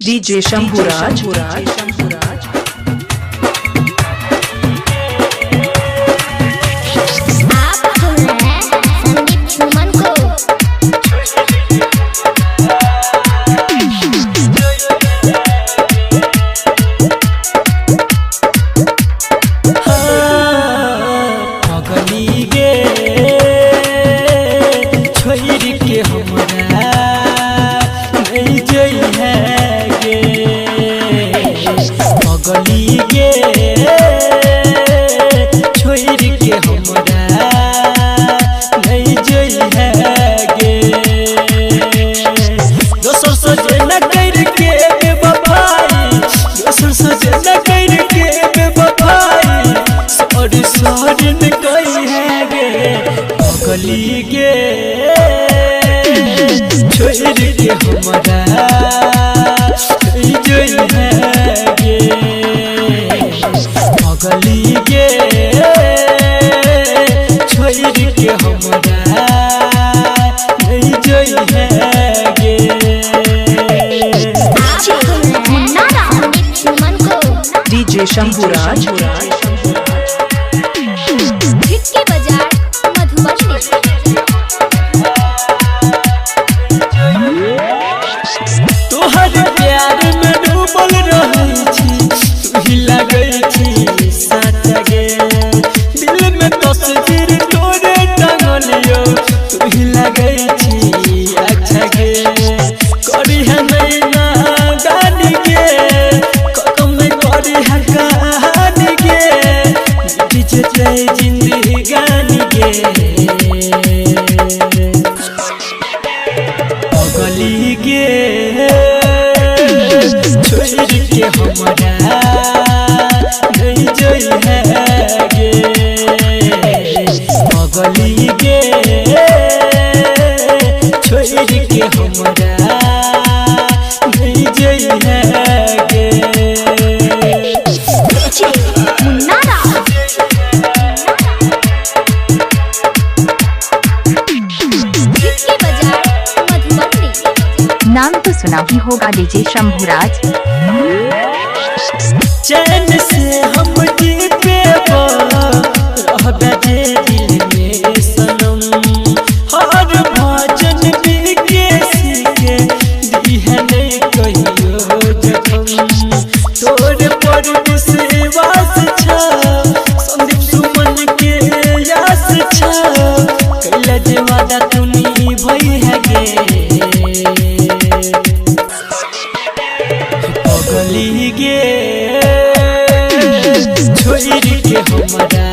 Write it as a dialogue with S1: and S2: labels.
S1: DJ Shambhuraj.
S2: गली के छोड़ के हमरा जोई है गे गली के छोड़ के हमरा जोई है गे
S1: DJ Shambhuraj.
S2: तोहर प्यार में डूबल रही छी तू ही लगई छी साथ गे दिल में तस्वीर तोरे टंगलियो तू ही लगई छी अच्छा गे करी है नहीं ना गानी के कदम में करी है कहानी के जिते जिंदगी गानी के गली के छोड़ के हमरा नहीं जोई है गे गली के छोड़ के हमरा नहीं जोई है गे
S3: नाम तो सुना ही होगा डीजे शंभुराज।
S2: चैन से हम जीते रहबे जे दिल में सनम हर भजन के सीखे दी है नहीं कहियो जखम तोर पर विश्वास छा संदीप सुमन के यास छा कैला जे वादा तूनी भई है गे गली गे छोड़ के हमरा